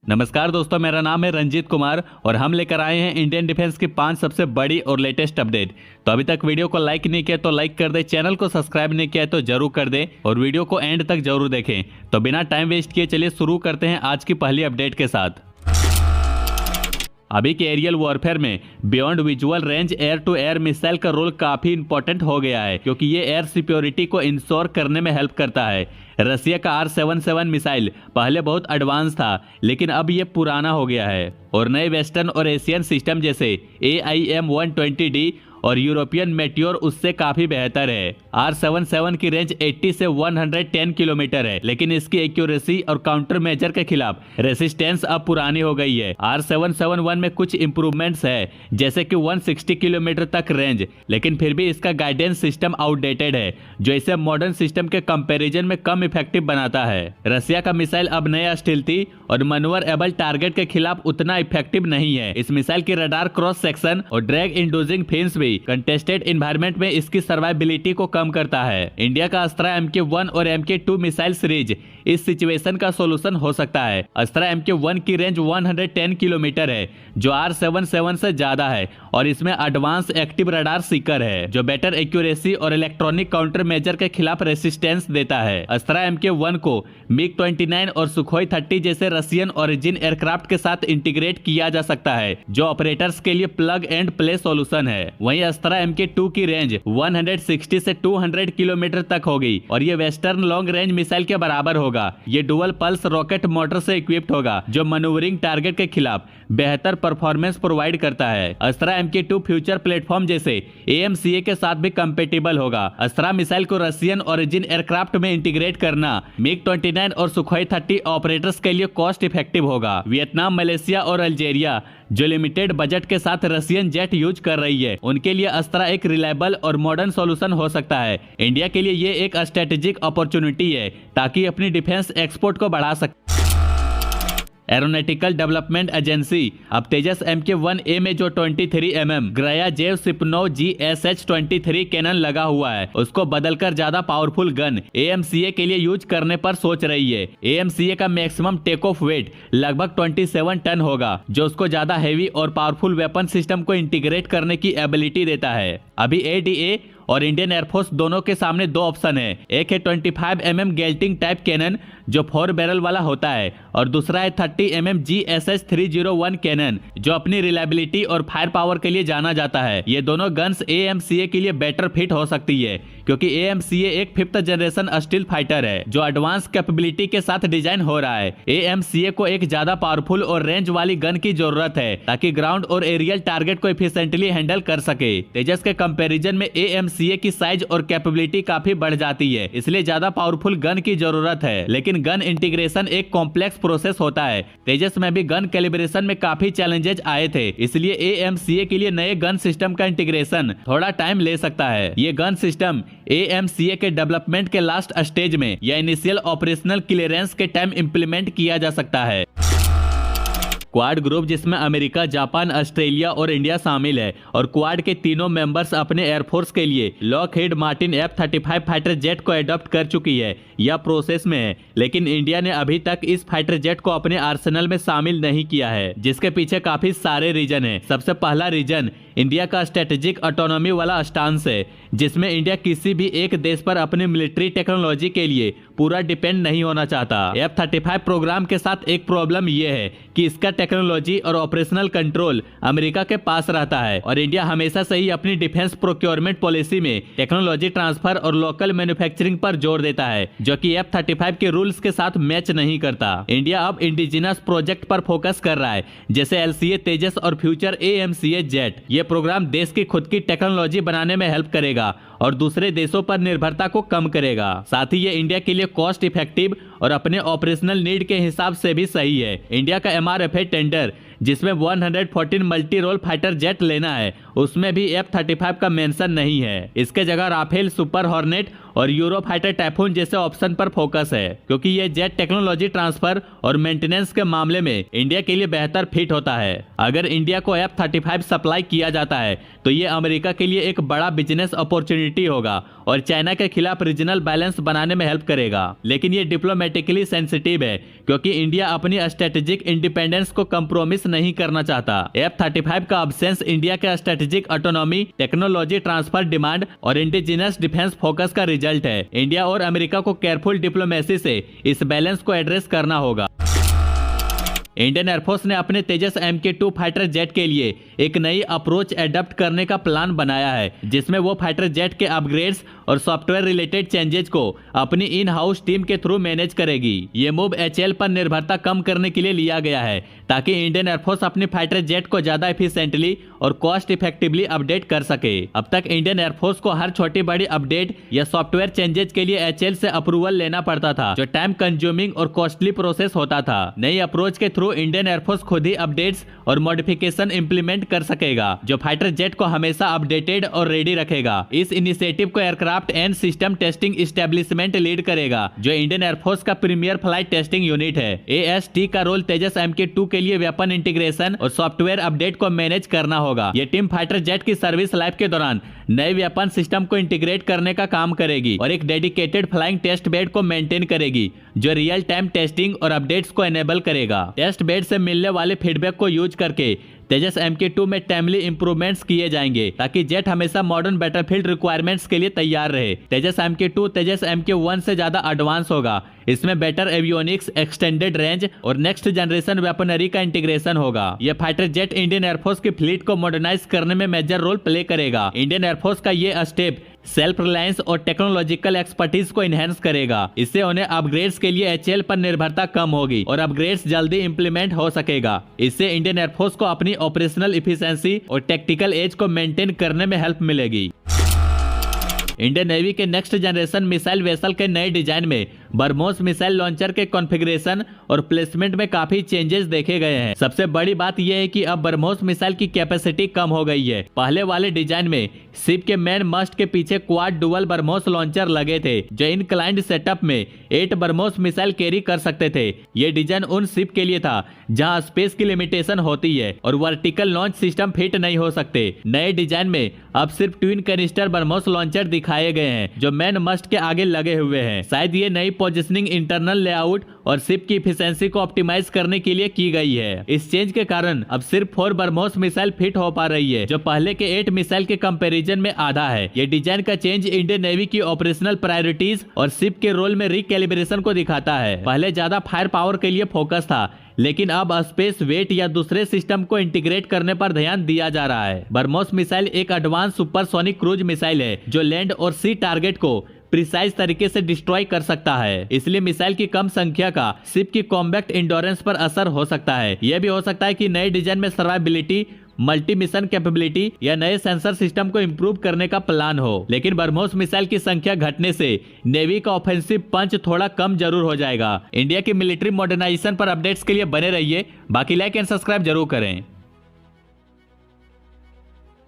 नमस्कार दोस्तों, मेरा नाम है रंजीत कुमार और हम लेकर आए हैं इंडियन डिफेंस की 5 सबसे बड़ी और लेटेस्ट अपडेट। तो अभी तक वीडियो को लाइक नहीं किया तो लाइक कर दे, चैनल को सब्सक्राइब नहीं किया तो जरूर कर दे और वीडियो को एंड तक जरूर देखें। तो बिना टाइम वेस्ट किए चलिए शुरू करते हैं आज की पहली अपडेट के साथ। अभी के एरियल वॉरफेयर में beyond visual range air to air missile का रोल काफी इंपॉर्टेंट हो गया है, क्योंकि ये एयर सिक्योरिटी को इंश्योर करने में हेल्प करता है। रसिया का R-77 मिसाइल पहले बहुत एडवांस था, लेकिन अब ये पुराना हो गया है और नए वेस्टर्न और एशियन सिस्टम जैसे AIM-120D और यूरोपियन मेट्योर उससे काफी बेहतर है। R-77 की रेंज 80 से 110 किलोमीटर है, लेकिन इसकी एक्यूरेसी और काउंटर मेजर के खिलाफ रेसिस्टेंस अब पुरानी हो गई है। R-771 में कुछ इंप्रूवमेंट्स है, जैसे कि 160 किलोमीटर तक रेंज, लेकिन फिर भी इसका गाइडेंस सिस्टम आउटडेटेड है, जो इसे मॉडर्न सिस्टम के कंपैरिजन में कम इफेक्टिव बनाता है। रसिया का मिसाइल अब नया स्टील्थी और मनूवरेबल टारगेट के खिलाफ उतना इफेक्टिव नहीं है। इस मिसाइल की रडार क्रॉस सेक्शन और ड्रैग इंड्यूसिंग फिन्स भी कंटेस्टेड एनवायरनमेंट में इसकी सर्वाइबिलिटी को कम करता है। इंडिया का अस्त्रा MK1 और MK2 मिसाइल सीरीज इस सिचुएशन का सोल्यूशन हो सकता है। अस्त्रा MK1 की रेंज 110 किलोमीटर है, जो R-77 से ज्यादा है, और इसमें एडवांस एक्टिव रडार सीकर है, जो बेटर एक्यूरेसी और इलेक्ट्रॉनिक काउंटर मेजर के खिलाफ रेसिस्टेंस देता है। अस्त्रा MK1 को MiG-29 और सुखोई 30 जैसे रशियन ओरिजिन एयरक्राफ्ट के साथ इंटीग्रेट किया जा सकता है, जो ऑपरेटर्स के लिए प्लग एंड प्ले सोल्यूशन है। वहीं अस्त्रा MK2 की रेंज 160 से 200 किलोमीटर तक होगी और ये वेस्टर्न लॉन्ग रेंज मिसाइल के बराबर होगा। ये डुअल पल्स रॉकेट मोटर से इक्विप्ड होगा, जो मनूवरिंग टारगेट के खिलाफ बेहतर परफॉर्मेंस प्रोवाइड करता है। अस्त्रा MK2 फ्यूचर प्लेटफॉर्म जैसे AMCA के साथ भी कंपेटिबल होगा। अस्त्रा मिसाइल को रशियन ओरिजिन एयरक्राफ्ट में इंटीग्रेट करना MiG-29 और सुखोई 30 ऑपरेटर्स के लिए कॉस्ट इफेक्टिव होगा। वियतनाम, मलेशिया और अल्जेरिया जो लिमिटेड बजट के साथ रशियन जेट यूज कर रही है, उनके लिए अस्त्रा एक रिलायबल और मॉडर्न सॉल्यूशन हो सकता है। इंडिया के लिए ये एक स्ट्रेटेजिक अपॉर्चुनिटी है, ताकि अपनी डिफेंस एक्सपोर्ट को बढ़ा सके। एरोनॉटिकल डेवलपमेंट एजेंसी अब तेजस MK1A में जो 23 mm ग्रायाजेव सिपनोव GSH-23 कैनन लगा हुआ है, उसको बदलकर ज्यादा पावरफुल गन AMCA के लिए यूज करने पर सोच रही है। AMCA का मैक्सिमम टेक ऑफ वेट लगभग 27 टन होगा, जो उसको ज्यादा हैवी और पावरफुल वेपन सिस्टम को इंटीग्रेट करने की एबिलिटी देता है। अभी ADA और इंडियन एयरफोर्स दोनों के सामने दो ऑप्शन है। एक है 25 mm गेल्टिंग टाइप कैनन, जो 4 बैरल वाला होता है, और दूसरा है 30 mm GSH-301 कैनन, जो अपनी रिलायबिलिटी और फायर पावर के लिए जाना जाता है। ये दोनों गन्स AMCA के लिए बेटर फिट हो सकती है, क्योंकि AMCA एक 5th जनरेशन स्टील फाइटर है, जो एडवांस कैपेबिलिटी के साथ डिजाइन हो रहा है। AMCA को एक ज्यादा पावरफुल और रेंज वाली गन की जरूरत है, ताकि ग्राउंड और एरियल टारगेट को एफिशिएंटली हैंडल कर सके। तेजस के कंपैरिजन में AMCA की साइज और कैपेबिलिटी काफी बढ़ जाती है, इसलिए ज्यादा पावरफुल गन की जरूरत है। लेकिन गन इंटीग्रेशन एक कॉम्प्लेक्स प्रोसेस होता है। तेजस में भी गन कैलिब्रेशन में काफी चैलेंजेस आए थे, इसलिए AMCA के लिए नए गन सिस्टम का इंटीग्रेशन थोड़ा टाइम ले सकता है। ये गन सिस्टम AMCA के डेवलपमेंट के लास्ट स्टेज में या इनिशियल ऑपरेशनल क्लियरेंस के टाइम इंप्लीमेंट किया जा सकता है। क्वाड ग्रुप, जिसमें अमेरिका, जापान, ऑस्ट्रेलिया और इंडिया शामिल है, और क्वाड के तीनों मेंबर्स अपने एयरफोर्स के लिए Lockheed Martin F-35 fighter jet को अडॉप्ट कर चुकी है या प्रोसेस में है, लेकिन इंडिया ने अभी तक इस फाइटर जेट को अपने आर्सेनल में शामिल नहीं किया है, जिसके पीछे काफी सारे रीजन है। सबसे पहला रीजन इंडिया का स्ट्रेटेजिक ऑटोनॉमी वाला स्टांस है, जिसमें इंडिया किसी भी एक देश पर अपनी मिलिट्री टेक्नोलॉजी के लिए पूरा डिपेंड नहीं होना चाहता। F-35 प्रोग्राम के साथ एक प्रॉब्लम यह है कि इसका टेक्नोलॉजी और ऑपरेशनल कंट्रोल अमेरिका के पास रहता है, और इंडिया हमेशा से ही अपनी डिफेंस प्रोक्योरमेंट पॉलिसी में टेक्नोलॉजी ट्रांसफर और लोकल मैन्युफैक्चरिंग पर जोर देता है, जो कि F-35 के रूल्स के साथ मैच नहीं करता। इंडिया अब इंडिजिनस प्रोजेक्ट पर फोकस कर रहा है, जैसे LCA तेजस और फ्यूचर AMCA जेट। ये प्रोग्राम देश की खुद की टेक्नोलॉजी बनाने में हेल्प करेगा और दूसरे देशों पर निर्भरता को कम करेगा। साथ ही ये इंडिया के लिए कॉस्ट इफेक्टिव और अपने ऑपरेशनल नीड के हिसाब से भी सही है। इंडिया का MRFA टेंडर, जिसमें 114 मल्टी रोल फाइटर जेट लेना है, उसमें भी F-35 का मेंशन नहीं है। इसके जगह राफेल, सुपर हॉर्नेट और यूरो फाइटर टाइफून जैसे ऑप्शन पर फोकस है, क्योंकि ये जेट टेक्नोलॉजी ट्रांसफर और मेंटेनेंस के मामले में इंडिया के लिए बेहतर फिट होता है। अगर इंडिया को F-35 सप्लाई किया जाता है तो ये अमेरिका के लिए एक बड़ा बिजनेस अपॉर्चुनिटी होगा और चाइना के खिलाफ रीजनल बैलेंस बनाने में हेल्प करेगा। लेकिन ये डिप्लोमेटिक जियोपॉलिटिकली सेंसिटिव है, क्योंकि इंडिया अपनी स्ट्रेटेजिक इंडिपेंडेंस को कंप्रोमिस नहीं करना चाहता। F-35 का अब्सेंस इंडिया के strategic autonomy, technology transfer demand और इंडिजिनस डिफेंस फोकस का रिजल्ट है। इंडिया और अमेरिका को केयरफुल डिप्लोमेसी से इस बैलेंस को एड्रेस करना होगा। इंडियन एयरफोर्स ने अपने तेजस MK2 फाइटर जेट के लिए एक नई अप्रोच एडॉप्ट करने का प्लान बनाया है, जिसमें वो फाइटर जेट के अपग्रेड्स और सॉफ्टवेयर रिलेटेड चेंजेस को अपनी इन हाउस टीम के थ्रू मैनेज करेगी। ये मूव HAL पर निर्भरता कम करने के लिए लिया गया है, ताकि इंडियन एयरफोर्स अपनी फाइटर जेट को ज्यादा एफिशिएंटली और कॉस्ट इफेक्टिवली अपडेट कर सके। अब तक इंडियन एयरफोर्स को हर छोटी बड़ी अपडेट या सॉफ्टवेयर चेंजेस के लिए HAL से अप्रूवल लेना पड़ता था, जो टाइम कंज्यूमिंग और कॉस्टली प्रोसेस होता था। नई अप्रोच के थ्रू इंडियन एयरफोर्स खुद ही अपडेट्स और मॉडिफिकेशन इंप्लीमेंट कर सकेगा, जो फाइटर जेट को हमेशा अपडेटेड और रेडी रखेगा। इस इनिशिएटिव को aircraft and system testing establishment lead करेगा, जो इंडियन एयरफोर्स का प्रीमियर फ्लाइट टेस्टिंग यूनिट है। AST का रोल तेजस MK2 के लिए वेपन इंटीग्रेशन और सॉफ्टवेयर अपडेट को मैनेज करना होगा। ये टीम फाइटर जेट की सर्विस लाइफ के दौरान नए वेपन सिस्टम को इंटीग्रेट करने का काम करेगी और एक डेडिकेटेड फ्लाइंग टेस्ट बेड को मेंटेन करेगी, जो रियल टाइम टेस्टिंग और अपडेट्स को एनेबल करेगा। टेस्ट बेड से मिलने वाले फीडबैक को यूज करके तेजस MK2 में टाइमली इंप्रूवमेंट्स किए जाएंगे, ताकि जेट हमेशा मॉडर्न बैटलफील्ड रिक्वायरमेंट्स के लिए तैयार रहे। तेजस MK2 तेजस MK1 से ज्यादा एडवांस होगा। इसमें बेटर एवियोनिक्स, एक्सटेंडेड रेंज और नेक्स्ट जनरेशन वेपनरी का इंटीग्रेशन होगा। यह फाइटर जेट इंडियन एयरफोर्स की फ्लीट को मॉडर्नाइज करने में मेजर रोल प्ले करेगा। इंडियन एयरफोर्स का ये स्टेप सेल्फ रिलायंस और टेक्नोलॉजिकल एक्सपर्टीज को इनहेंस करेगा। इससे उन्हें अपग्रेड्स के लिए HAL पर निर्भरता कम होगी और अपग्रेड्स जल्दी इंप्लीमेंट हो सकेगा। इससे इंडियन एयरफोर्स को अपनी ऑपरेशनल इफिशिएंसी और टेक्टिकल एज को मेंटेन करने में हेल्प मिलेगी। इंडियन नेवी के नेक्स्ट जनरेशन मिसाइल वेसल के नए डिजाइन में बरमोस मिसाइल लॉन्चर के कॉन्फ़िगरेशन और प्लेसमेंट में काफी चेंजेस देखे गए हैं। सबसे बड़ी बात यह है कि अब बरमोस मिसाइल की कैपेसिटी कम हो गई है। पहले वाले डिजाइन में शिप के मेन मस्ट के पीछे क्वाड डुअल बरमोस लॉन्चर लगे थे, जो इनक्लाइंड सेटअप में 8 बरमोस मिसाइल कैरी कर सकते थे। ये डिजाइन उन शिप के लिए था जहां स्पेस की लिमिटेशन होती है और वर्टिकल लॉन्च सिस्टम फिट नहीं हो सकते। नए डिजाइन में अब सिर्फ ट्विन कैनिस्टर बरमोस लॉन्चर दिखाए गए हैं, जो मेन मस्ट के आगे लगे हुए हैं। शायद ये नई पोजीशनिंग इंटरनल लेआउट और शिप की इफिशिएंसी को ऑप्टिमाइज करने के लिए की गई है। इस चेंज के कारण अब सिर्फ 4 बरमोस मिसाइल फिट हो पा रही है, जो पहले के 8 मिसाइल के कंपैरिजन में आधा है। ये डिजाइन का चेंज इंडियन नेवी की ऑपरेशनल प्रायोरिटीज और शिप के रोल में रिकैलिब्रेशन को दिखाता है। पहले ज्यादा फायर पावर के लिए फोकस था, लेकिन अब स्पेस, वेट या दूसरे सिस्टम को इंटीग्रेट करने पर ध्यान दिया जा रहा है। बरमोस मिसाइल एक एडवांस सुपरसोनिक क्रूज मिसाइल है, जो लैंड और सी टारगेट को प्रिसाइज तरीके से डिस्ट्रॉय कर सकता है। इसलिए मिसाइल की कम संख्या का शिप की कॉम्बैक्ट इंडोरेंस पर असर हो सकता है। यह भी हो सकता है कि नए डिजाइन में सर्वाइबिलिटी, मल्टी मिशन कैपेबिलिटी या नए सेंसर सिस्टम को इंप्रूव करने का प्लान हो। लेकिन बरमोस मिसाइल की संख्या घटने से नेवी का ऑफेंसिव पंच थोड़ा कम जरूर हो जाएगा। इंडिया की मिलिट्री मॉडर्नाइजेशन पर अपडेट्स के लिए बने रहिए। बाकी लाइक एंड सब्सक्राइब जरूर करें।